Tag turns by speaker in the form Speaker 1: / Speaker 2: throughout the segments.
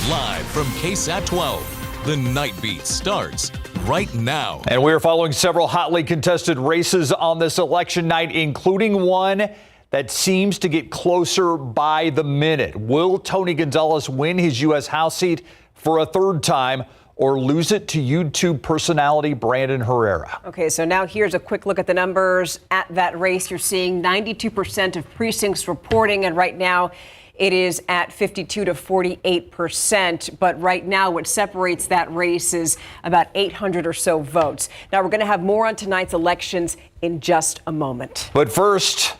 Speaker 1: Live from KSAT 12, the Nightbeat starts right now.
Speaker 2: And we're following several hotly contested races on this election night, including one that seems to get closer by the minute. Will Tony Gonzalez win his U.S. House seat for a third time or lose it to YouTube personality Brandon Herrera?
Speaker 3: Okay, so now here's a quick look at the numbers at that race. You're seeing 92% of precincts reporting, and right now it is at 52 to 48%. But right now what separates that race is about 800 or so votes. Now we're going to have more on tonight's elections in just a moment.
Speaker 2: But first,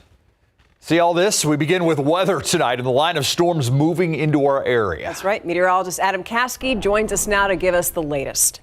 Speaker 2: see all this? We begin with weather tonight and the line of storms moving into our area.
Speaker 3: That's right. Meteorologist Adam Caskey joins us now to give us the latest.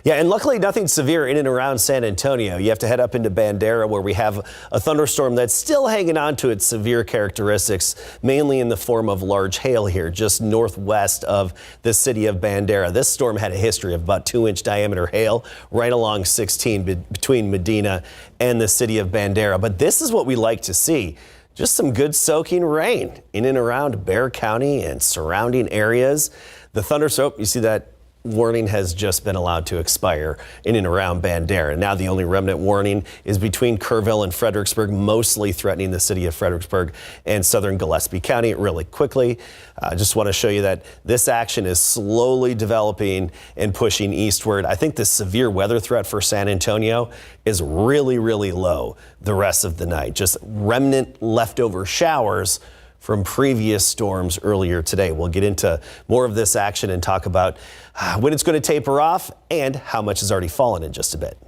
Speaker 4: Yeah, and luckily nothing severe in and around San Antonio. You have to head up into Bandera, where we have a thunderstorm that's still hanging on to its severe characteristics, mainly in the form of large hail here, just northwest of the city of Bandera. This storm had a history of about 2-inch diameter hail right along 16 between Medina and the city of Bandera. But this is what we like to see. Just some good soaking rain in and around Bexar County and surrounding areas. The thunderstorm, you see that warning has just been allowed to expire in and around Bandera. Now the only remnant warning is between Kerrville and Fredericksburg, mostly threatening the city of Fredericksburg and southern Gillespie County. Really quickly, I just want to show you that this action is slowly developing and pushing eastward. I think the severe weather threat for San Antonio is really, really low the rest of the night. Just remnant leftover showers from previous storms earlier today. We'll get into more of this action and talk about when it's going to taper off and how much has already fallen in just a bit.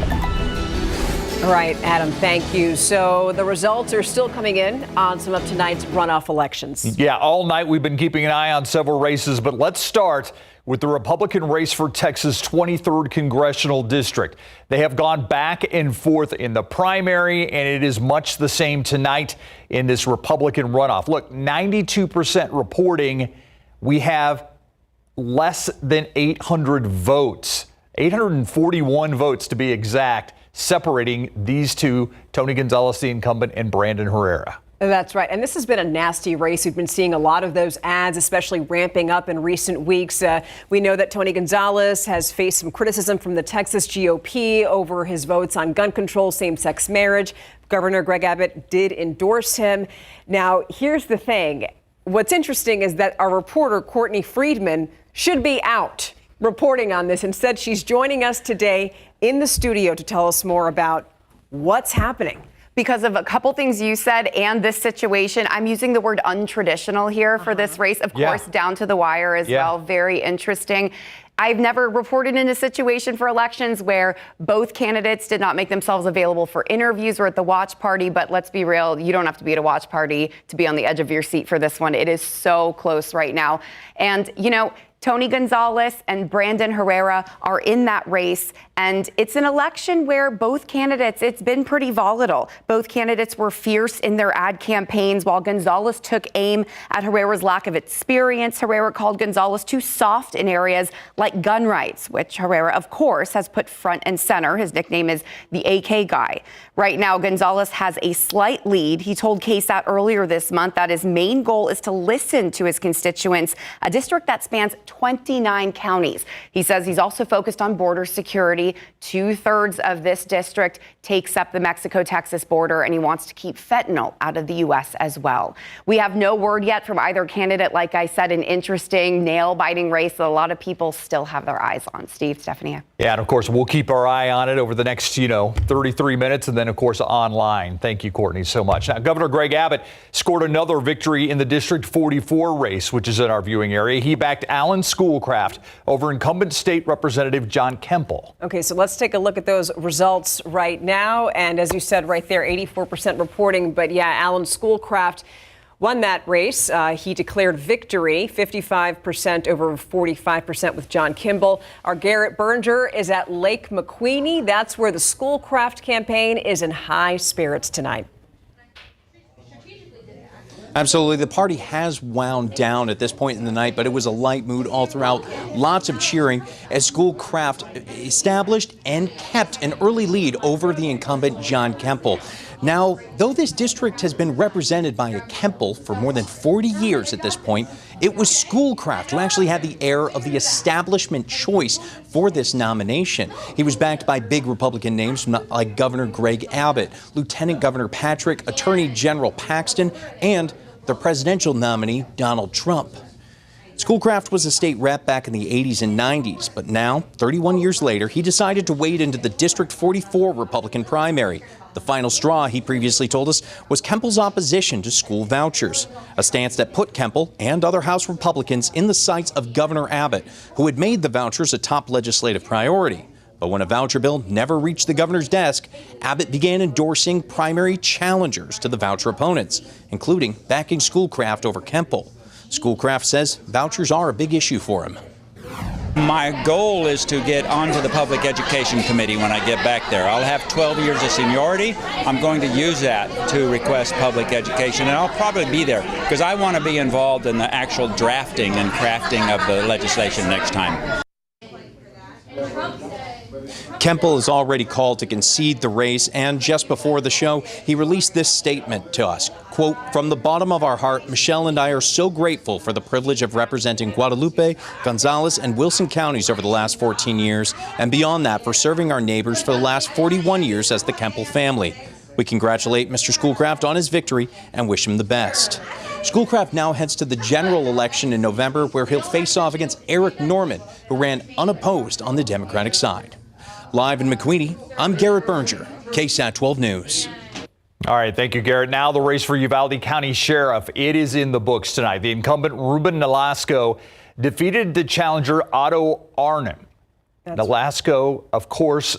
Speaker 3: All right, Adam, thank you. So the results are still coming in on some of tonight's runoff elections.
Speaker 2: Yeah, all night we've been keeping an eye on several races, but let's start with the Republican race for Texas' 23rd congressional district. They have gone back and forth in the primary, and it is much the same tonight in this Republican runoff. Look, 92% reporting. We have less than 800 votes, 841 votes to be exact, separating these two, Tony Gonzalez, the incumbent, and Brandon Herrera.
Speaker 3: That's right. And this has been a nasty race. We've been seeing a lot of those ads, especially ramping up in recent weeks. We know that Tony Gonzalez has faced some criticism from the Texas GOP over his votes on gun control, same-sex marriage. Governor Greg Abbott did endorse him. Now, here's the thing. What's interesting is that our reporter, Courtney Friedman, should be out reporting on this. Instead, she's joining us today in the studio to tell us more about what's happening.
Speaker 5: Because of a couple things you said and this situation, I'm using the word untraditional here for this race. Of course, down to the wire as well. Very interesting. I've never reported in a situation for elections where both candidates did not make themselves available for interviews or at the watch party. But let's be real, you don't have to be at a watch party to be on the edge of your seat for this one. It is so close right now. And, you know, Tony Gonzalez and Brandon Herrera are in that race, and it's an election where both candidates, it's been pretty volatile. Both candidates were fierce in their ad campaigns. While Gonzalez took aim at Herrera's lack of experience, Herrera called Gonzalez too soft in areas like gun rights, which Herrera, of course, has put front and center. His nickname is the AK guy. Right now, Gonzalez has a slight lead. He told KSAT earlier this month that his main goal is to listen to his constituents, a district that spans 29 counties. He says he's also focused on border security. 2/3 of this district takes up the Mexico-Texas border, and he wants to keep fentanyl out of the U.S. as well. We have no word yet from either candidate. Like I said, an interesting, nail-biting race that a lot of people still have their eyes on. Steve, Stephanie.
Speaker 2: Yeah, and of course, we'll keep our eye on it over the next, 33 minutes, and then, of course, online. Thank you, Courtney, so much. Now, Governor Greg Abbott scored another victory in the District 44 race, which is in our viewing area. He backed Alan Schoolcraft over incumbent state representative John Kemple.
Speaker 3: Okay, so let's take a look at those results right now. And as you said right there, 84% reporting. But yeah, Alan Schoolcraft won that race. He declared victory, 55% over 45% with John Kemble. Our Garrett Berger is at Lake McQueeney. That's where the Schoolcraft campaign is in high spirits tonight.
Speaker 6: Absolutely. The party has wound down at this point in the night, but it was a light mood all throughout. Lots of cheering as Schoolcraft established and kept an early lead over the incumbent John Kemple. Now, though this district has been represented by a Kemple for more than 40 years at this point, it was Schoolcraft who actually had the air of the establishment choice for this nomination. He was backed by big Republican names like Governor Greg Abbott, Lieutenant Governor Patrick, Attorney General Paxton, and the presidential nominee, Donald Trump. Schoolcraft was a state rep back in the 80s and 90s, but now, 31 years later, he decided to wade into the District 44 Republican primary. The final straw, he previously told us, was Kemple's opposition to school vouchers, a stance that put Kemple and other House Republicans in the sights of Governor Abbott, who had made the vouchers a top legislative priority. But when a voucher bill never reached the governor's desk, Abbott began endorsing primary challengers to the voucher opponents, including backing Schoolcraft over Kemple. Schoolcraft says vouchers are a big issue for him.
Speaker 7: My goal is to get onto the Public Education Committee when I get back there. I'll have 12 years of seniority. I'm going to use that to request public education, and I'll probably be there because I want to be involved in the actual drafting and crafting of the legislation next time.
Speaker 6: Kemple is already called to concede the race, and just before the show, he released this statement to us. Quote, "From the bottom of our heart, Michelle and I are so grateful for the privilege of representing Guadalupe, Gonzales, and Wilson counties over the last 14 years, and beyond that, for serving our neighbors for the last 41 years as the Kemple family. We congratulate Mr. Schoolcraft on his victory and wish him the best." Schoolcraft now heads to the general election in November, where he'll face off against Eric Norman, who ran unopposed on the Democratic side. Live in McQueenie, I'm Garrett Berger, KSAT 12 News.
Speaker 2: All right, thank you, Garrett. Now the race for Uvalde County Sheriff. It is in the books tonight. The incumbent Ruben Nolasco defeated the challenger Otto Arnim. Nolasco, of course,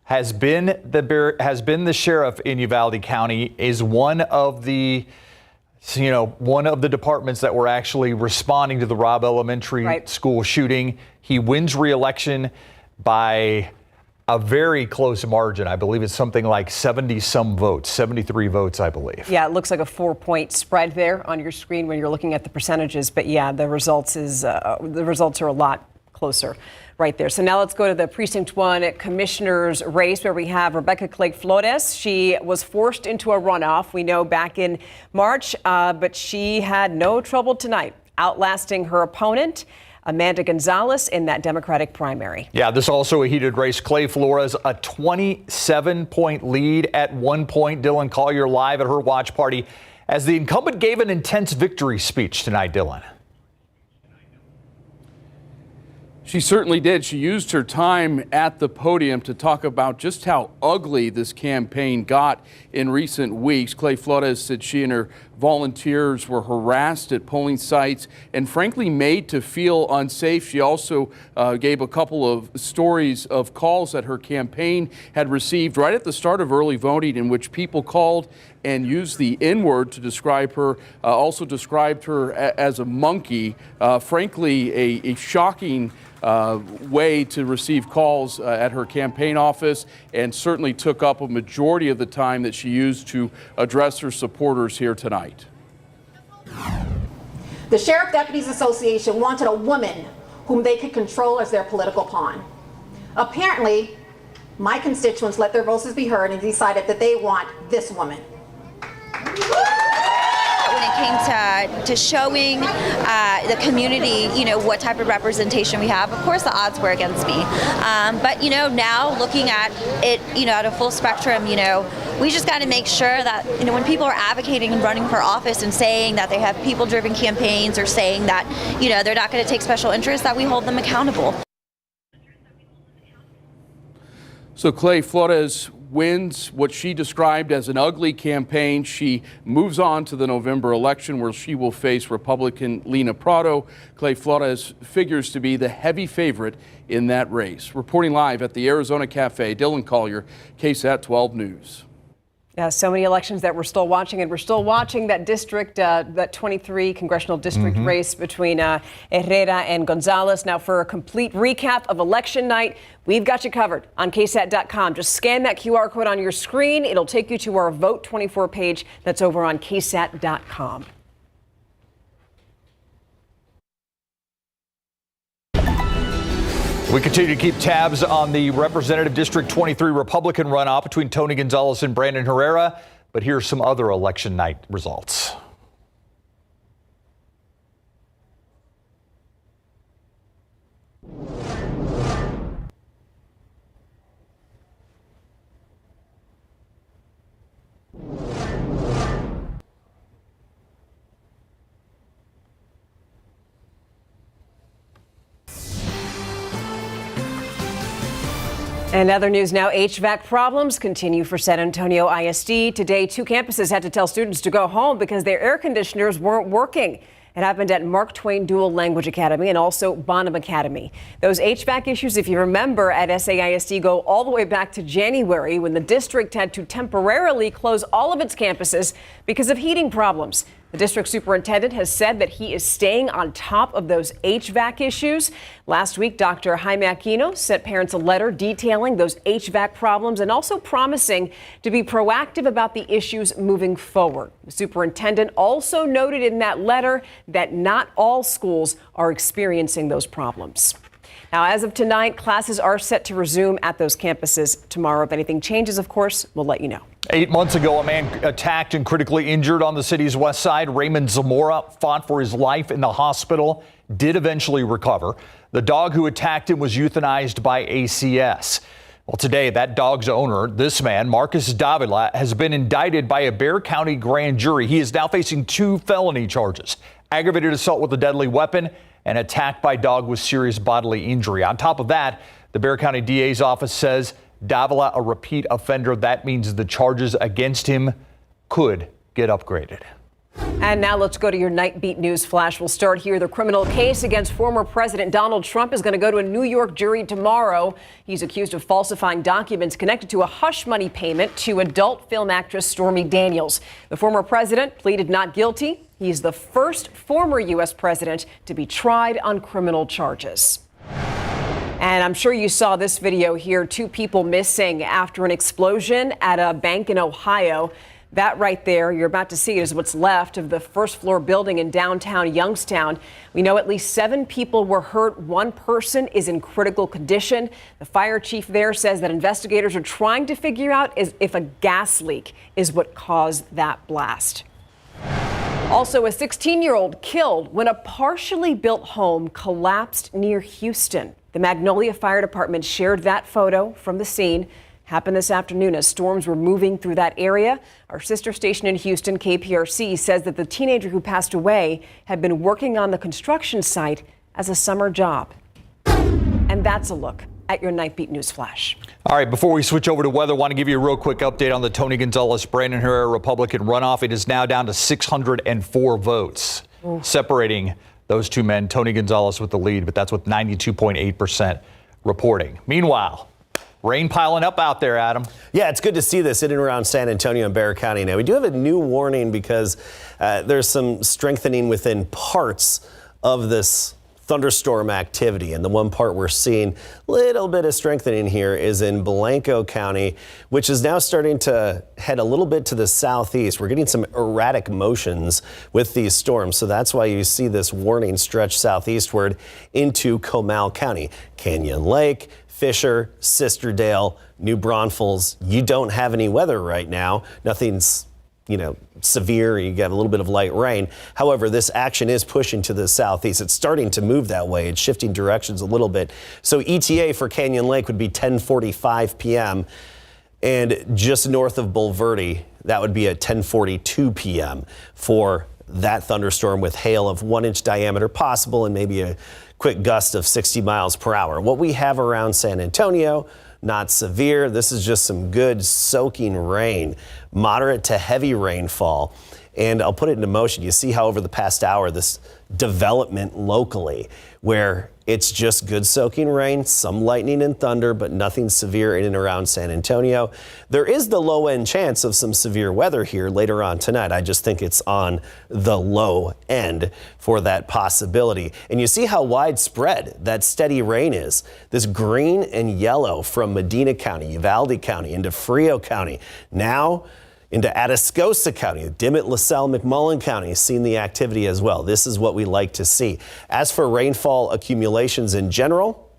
Speaker 2: has been the sheriff in Uvalde County, is one of the departments that were actually responding to the Robb Elementary School shooting. He wins re-election by a very close margin. I believe it's something like 70-some votes, 73 votes, I believe. Yeah, it looks like a 4-point spread there on your screen when you're looking at the percentages. But yeah, the results are a lot closer right there. So now let's go to the Precinct 1 Commissioner's race, where we have Rebecca Clegg Flores. She was forced into a runoff, we know, back in March, but she had no trouble tonight, outlasting her opponent, Amanda Gonzales, in that Democratic primary. Yeah, this also a heated race. Clay Flores, a 27-point lead at one point. Dylan Collier live at her watch party as the incumbent gave an intense victory speech tonight, Dylan.
Speaker 8: She certainly did. She used her time at the podium to talk about just how ugly this campaign got in recent weeks. Clay Flores said she and her volunteers were harassed at polling sites and frankly made to feel unsafe. She also gave a couple of stories of calls that her campaign had received right at the start of early voting, in which people called and used the N-word to describe her, also described her as a monkey. Frankly, a shocking way to receive calls at her campaign office, and certainly took up a majority of the time that she used to address her supporters here tonight.
Speaker 9: The Sheriff Deputies Association wanted a woman whom they could control as their political pawn. Apparently, my constituents let their voices be heard and decided that they want this woman.
Speaker 10: When it came to showing the community, what type of representation we have, of course the odds were against me. But now looking at it, at a full spectrum, we just got to make sure that, when people are advocating and running for office and saying that they have people-driven campaigns, or saying that, they're not going to take special interest, that we hold them accountable.
Speaker 8: So Clay Flores wins what she described as an ugly campaign. She moves on to the November election, where she will face Republican Lena Prado. Clay Flores figures to be the heavy favorite in that race. Reporting live at the Arizona Cafe, Dylan Collier, KSAT 12 News.
Speaker 3: Yeah, so many elections that we're still watching, and we're still watching that district, that 23 congressional district race between Herrera and Gonzales. Now, for a complete recap of election night, we've got you covered on KSAT.com. Just scan that QR code on your screen. It'll take you to our Vote 24 page that's over on KSAT.com.
Speaker 2: We continue to keep tabs on the Representative District 23 Republican runoff between Tony Gonzales and Brandon Herrera. But here's some other election night results.
Speaker 3: And other news now, HVAC problems continue for San Antonio ISD. Today, 2 campuses had to tell students to go home because their air conditioners weren't working. It happened at Mark Twain Dual Language Academy and also Bonham Academy. Those HVAC issues, if you remember, at SAISD go all the way back to January when the district had to temporarily close all of its campuses because of heating problems. The district superintendent has said that he is staying on top of those HVAC issues. Last week, Dr. Jaime Aquino sent parents a letter detailing those HVAC problems and also promising to be proactive about the issues moving forward. The superintendent also noted in that letter that not all schools are experiencing those problems. Now, as of tonight, classes are set to resume at those campuses tomorrow. If anything changes, of course, we'll let you know.
Speaker 2: 8 months ago, a man attacked and critically injured on the city's west side. Raymond Zamora fought for his life in the hospital, did eventually recover. The dog who attacked him was euthanized by ACS. Well, today, that dog's owner, this man, Marcus Davila, has been indicted by a Bexar County grand jury. He is now facing 2 felony charges: aggravated assault with a deadly weapon and attack by dog with serious bodily injury. On top of that, the Bexar County DA's office says Davila a repeat offender. That means the charges against him could get upgraded.
Speaker 3: And now let's go to your Nightbeat News Flash. We'll start here. The criminal case against former President Donald Trump is going to go to a New York jury tomorrow. He's accused of falsifying documents connected to a hush money payment to adult film actress Stormy Daniels. The former president pleaded not guilty. He's the first former U.S. president to be tried on criminal charges. And I'm sure you saw this video here. 2 people missing after an explosion at a bank in Ohio. That right there, you're about to see, is what's left of the first floor building in downtown Youngstown. We know at least 7 people were hurt. 1 person is in critical condition. The fire chief there says that investigators are trying to figure out if a gas leak is what caused that blast. Also, a 16-year-old killed when a partially built home collapsed near Houston. The Magnolia Fire Department shared that photo from the scene. Happened this afternoon as storms were moving through that area. Our sister station in Houston, KPRC, says that the teenager who passed away had been working on the construction site as a summer job. And that's a look at your Nightbeat News Flash.
Speaker 2: All right, before we switch over to weather, I want to give you a real quick update on the Tony Gonzalez, Brandon Herrera Republican runoff. It is now down to 604 votes, separating those 2 men. Tony Gonzalez with the lead, but that's with 92.8% reporting. Meanwhile, rain piling up out there, Adam.
Speaker 4: Yeah, it's good to see this in and around San Antonio and Bexar County. Now, we do have a new warning because there's some strengthening within parts of this thunderstorm activity. And the one part we're seeing a little bit of strengthening here is in Blanco County, which is now starting to head a little bit to the southeast. We're getting some erratic motions with these storms. So that's why you see this warning stretch southeastward into Comal County, Canyon Lake, Fisher, Sisterdale, New Braunfels. You don't have any weather right now. Nothing's, severe. You got a little bit of light rain. However, this action is pushing to the southeast. It's starting to move that way. It's shifting directions a little bit. So ETA for Canyon Lake would be 10:45 p.m. And just north of Bulverde, that would be at 10:42 p.m. for that thunderstorm with hail of 1-inch diameter possible and maybe a quick gust of 60 miles per hour. What we have around San Antonio, not severe. This is just some good soaking rain, moderate to heavy rainfall. And I'll put it into motion. You see how over the past hour, this development locally where it's just good soaking rain, some lightning and thunder, but nothing severe in and around San Antonio. There is the low end chance of some severe weather here later on tonight. I just think it's on the low end for that possibility. And you see how widespread that steady rain is. This green and yellow from Medina County, Uvalde County into Frio County. Now into Atascosa County, Dimmitt, LaSalle, McMullen County seeing the activity as well. This is what we like to see. As for rainfall accumulations in general,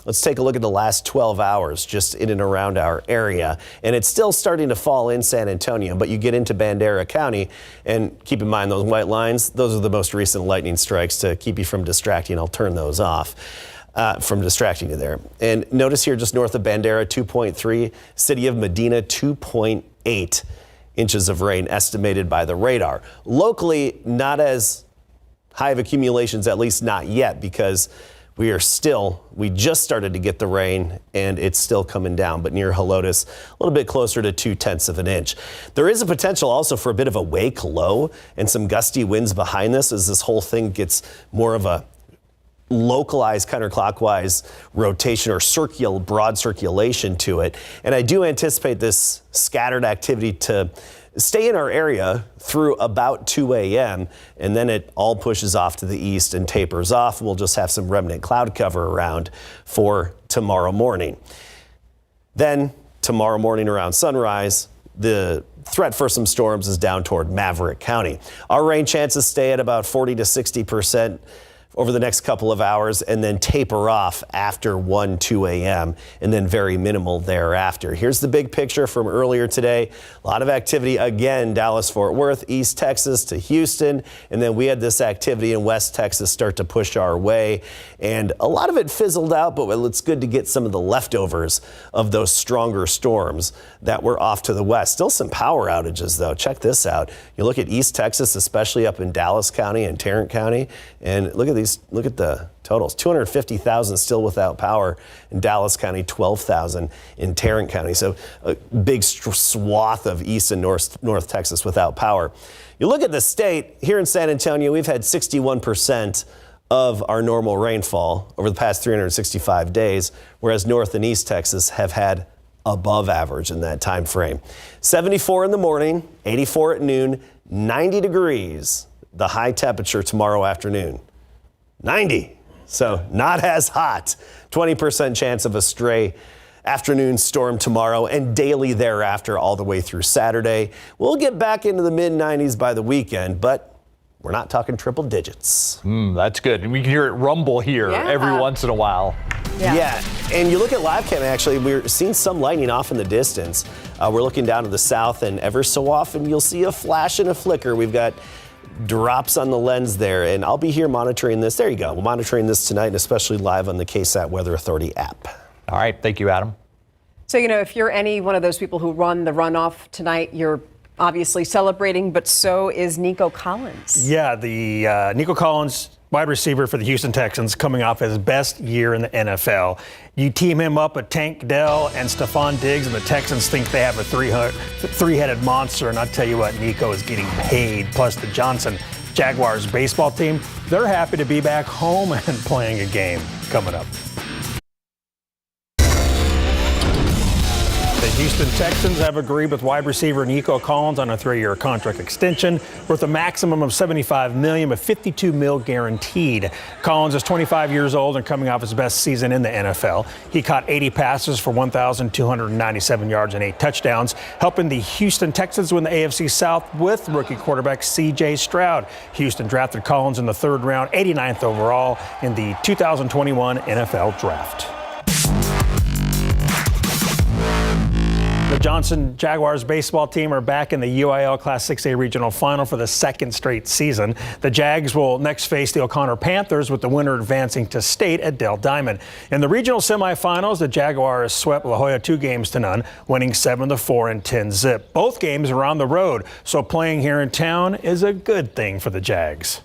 Speaker 4: Let's take a look at the last 12 hours just in and around our area. And it's still starting to fall in San Antonio, but you get into Bandera County, and keep in mind those white lines, those are the most recent lightning strikes. To keep you from distracting, I'll turn those off. From distracting you there. And notice here just north of Bandera, 2.3, city of Medina, 2.8 inches of rain estimated by the radar. Locally, not as high of accumulations, at least not yet, because we just started to get the rain and it's still coming down, but near Helotes, a little bit closer to 0.2 of an inch. There is a potential also for a bit of a wake low and some gusty winds behind this as this whole thing gets more of a localized counterclockwise rotation or broad circulation to it. And I do anticipate this scattered activity to stay in our area through about 2 a.m. and then it all pushes off to the east and tapers off. We'll just have some remnant cloud cover around for tomorrow morning. Then tomorrow morning around sunrise, the threat for some storms is down toward Maverick County. Our rain chances stay at about 40 to 60% over the next couple of hours and then taper off after 2 a.m. and then very minimal thereafter. Here's the big picture from earlier today. A lot of activity again, Dallas-Fort Worth, East Texas to Houston, and then we had this activity in West Texas start to push our way, and a lot of it fizzled out, but it's good to get some of the leftovers of those stronger storms that were off to the west. Still some power outages though. Check this out. You look at East Texas, especially up in Dallas County and Tarrant County, and look at the totals. 250,000 still without power in Dallas County, 12,000 in Tarrant County. So a big swath of East and North Texas without power. You look at the state, here in San Antonio, we've had 61% of our normal rainfall over the past 365 days, whereas North and East Texas have had above average in that time frame. 74 in the morning, 84 at noon, 90 degrees, the high temperature tomorrow afternoon. 90, so not as hot. 20% chance of a stray afternoon storm tomorrow and daily thereafter all the way through Saturday. We'll get back into the mid-90s by the weekend, but we're not talking triple digits.
Speaker 2: That's good. And we can hear it rumble here every once in a while.
Speaker 4: Yeah, and you look at live cam, actually, we're seeing some lightning off in the distance. We're looking down to the south, and ever so often you'll see a flash and a flicker. We've got drops on the lens there, and I'll be here monitoring this. There you go. We're monitoring this tonight, and especially live on the KSAT Weather Authority app.
Speaker 2: All right. Thank you, Adam.
Speaker 3: So, if you're any one of those people who run the runoff tonight, you're obviously celebrating, but so is Nico Collins.
Speaker 11: Yeah, the Nico Collins, wide receiver for the Houston Texans, coming off his best year in the NFL. You team him up with Tank Dell and Stephon Diggs, and the Texans think they have a three-headed monster. And I'll tell you what, Nico is getting paid. Plus the Johnson Jaguars baseball team, they're happy to be back home and playing a game coming up. The Houston Texans have agreed with wide receiver Nico Collins on a 3-year contract extension worth a maximum of $75 million, but $52 million guaranteed. Collins is 25 years old and coming off his best season in the NFL. He caught 80 passes for 1,297 yards and 8 touchdowns, helping the Houston Texans win the AFC South with rookie quarterback C.J. Stroud. Houston drafted Collins in the 3rd round, 89th overall in the 2021 NFL Draft. The Johnson Jaguars baseball team are back in the UIL Class 6A Regional Final for the 2nd straight season. The Jags will next face the O'Connor Panthers, with the winner advancing to state at Dell Diamond. In the regional semifinals, the Jaguars swept La Jolla 2-0, winning 7-4 and 10-zip. Both games are on the road, so playing here in town is a good thing for the Jags.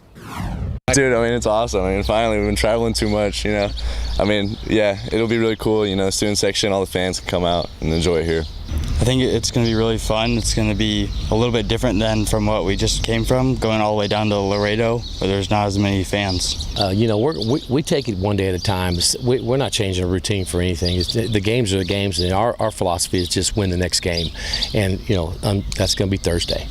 Speaker 12: Dude, it's awesome. Finally, we've been traveling too much, yeah, it'll be really cool, student section, all the fans can come out and enjoy it here.
Speaker 13: I think it's going to be really fun. It's going to be a little bit different than from what we just came from, going all the way down to Laredo, where there's not as many fans.
Speaker 14: We take it one day at a time. We're not changing a routine for anything. The games are the games, and our philosophy is just win the next game. And, that's going to be Thursday.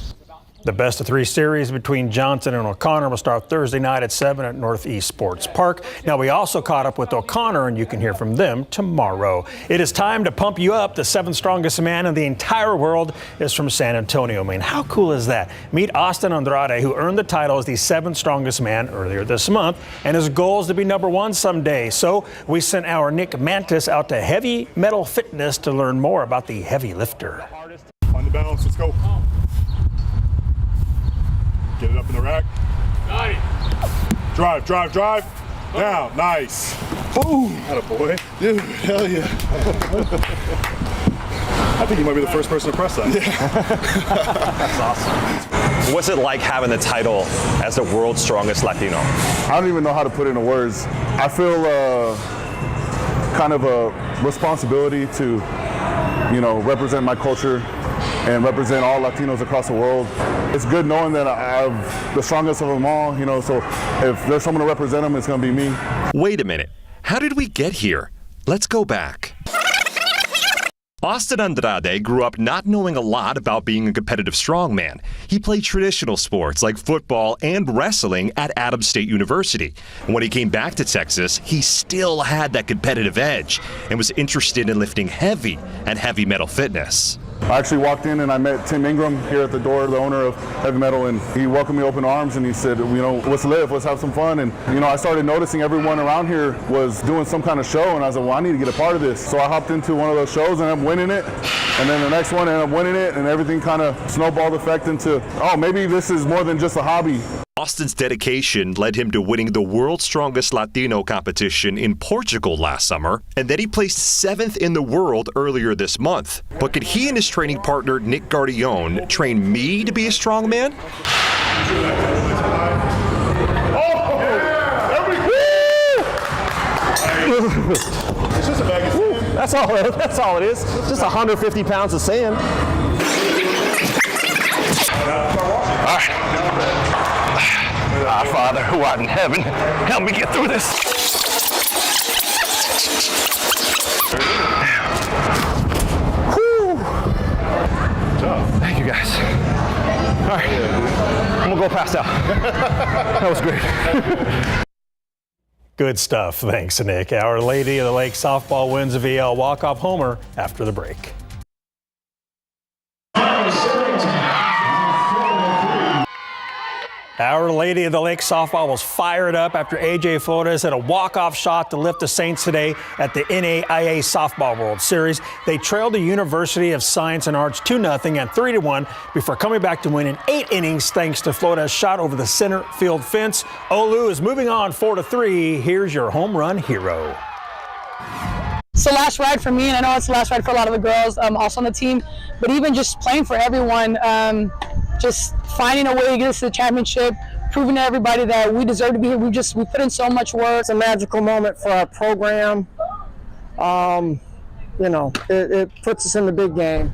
Speaker 11: The best of three series between Johnson and O'Connor will start Thursday night at 7 at Northeast Sports Park. Now, we also caught up with O'Connor, and you can hear from them tomorrow. It is time to pump you up. The seventh strongest man in the entire world is from San Antonio, Maine. How cool is that? Meet Austin Andrade, who earned the title as the seventh strongest man earlier this month, and his goal is to be number one someday. So we sent our Nick Mantis out to Heavy Metal Fitness to learn more about the heavy lifter.
Speaker 15: On the balance, let's go. Get it up in the rack. Got it. Drive, drive, drive. Down, nice. Boom. Attaboy.
Speaker 12: Dude, hell yeah.
Speaker 15: I think you might be the first person to press that.
Speaker 12: Yeah.
Speaker 15: That's awesome.
Speaker 16: What's it like having the title as the world's strongest Latino?
Speaker 15: I don't even know how to put it into words. I feel kind of a responsibility to, represent my culture and represent all Latinos across the world. It's good knowing that I'm the strongest of them all, so if there's someone to represent them, it's going to be me.
Speaker 17: Wait a minute. How did we get here? Let's go back. Austin Andrade grew up not knowing a lot about being a competitive strongman. He played traditional sports like football and wrestling at Adams State University. And when he came back to Texas, he still had that competitive edge and was interested in lifting heavy at Heavy Metal Fitness.
Speaker 15: I actually walked in and I met Tim Ingram here at the door, the owner of Heavy Metal, and he welcomed me open arms and he said, let's live, let's have some fun. And, I started noticing everyone around here was doing some kind of show, and I said, well, I need to get a part of this. So I hopped into one of those shows and I'm winning it. And then the next one, and I'm winning it, and everything kind of snowballed effect into, maybe this is more than just a hobby.
Speaker 17: Austin's dedication led him to winning the World's Strongest Latino competition in Portugal last summer, and then he placed 7th in the world earlier this month. But could he and his training partner, Nick Guardione, train me to be a strongman?
Speaker 15: It's just a bag of sand.
Speaker 16: That's all it is. Just 150 pounds of sand. All right. Our Father who art in heaven, help me get through this. Whew. Thank you, guys. All right, I'm gonna go pass out. That was great.
Speaker 11: Good stuff. Thanks, Nick. Our Lady of the Lake softball wins a VL walk-off homer after the break. Our Lady of the Lake softball was fired up after A.J. Flores had a walk-off shot to lift the Saints today at the NAIA Softball World Series. They trailed the University of Science and Arts 2-0 and 3-1 before coming back to win in 8 innings thanks to Flores' shot over the center field fence. Olu is moving on 4-3. Here's your home run hero.
Speaker 18: It's the last ride for me, and I know it's the last ride for a lot of the girls also on the team, but even just playing for everyone, just finding a way to get us to the championship, proving to everybody that we deserve to be here. We put in so much work.
Speaker 19: It's a magical moment for our program. It puts us in the big game.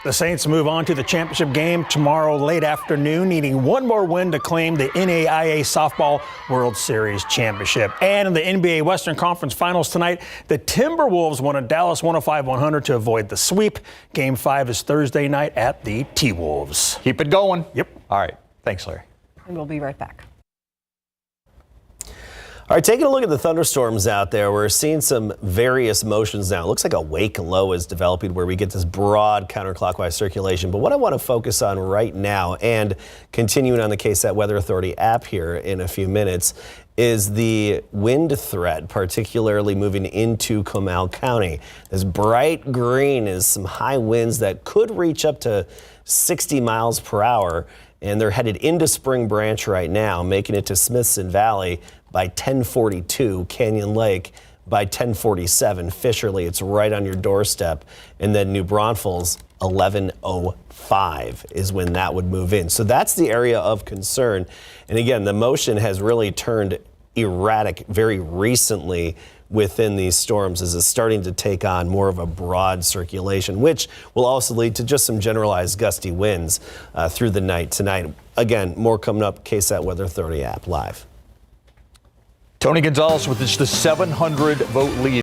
Speaker 11: The Saints move on to the championship game tomorrow late afternoon, needing one more win to claim the NAIA Softball World Series Championship. And in the NBA Western Conference Finals tonight, the Timberwolves won at Dallas 105-100 to avoid the sweep. Game 5 is Thursday night at the T-Wolves.
Speaker 2: Keep it going.
Speaker 11: Yep.
Speaker 2: All right. Thanks, Larry.
Speaker 3: And we'll be right back.
Speaker 4: All right, taking a look at the thunderstorms out there, we're seeing some various motions now. It looks like a wake low is developing where we get this broad counterclockwise circulation. But what I want to focus on right now, and continuing on the KSAT Weather Authority app here in a few minutes, is the wind threat, particularly moving into Comal County. This bright green is some high winds that could reach up to 60 miles per hour. And they're headed into Spring Branch right now, making it to Smithson Valley by 10:42, Canyon Lake by 10:47, Fisherly, it's right on your doorstep, and then New Braunfels 11:05 is when that would move in. So that's the area of concern. And again, the motion has really turned erratic very recently within these storms as it's starting to take on more of a broad circulation, which will also lead to just some generalized gusty winds through the night tonight. Again, more coming up, KSAT Weather Authority app live.
Speaker 2: Tony Gonzalez with just the 700 vote lead.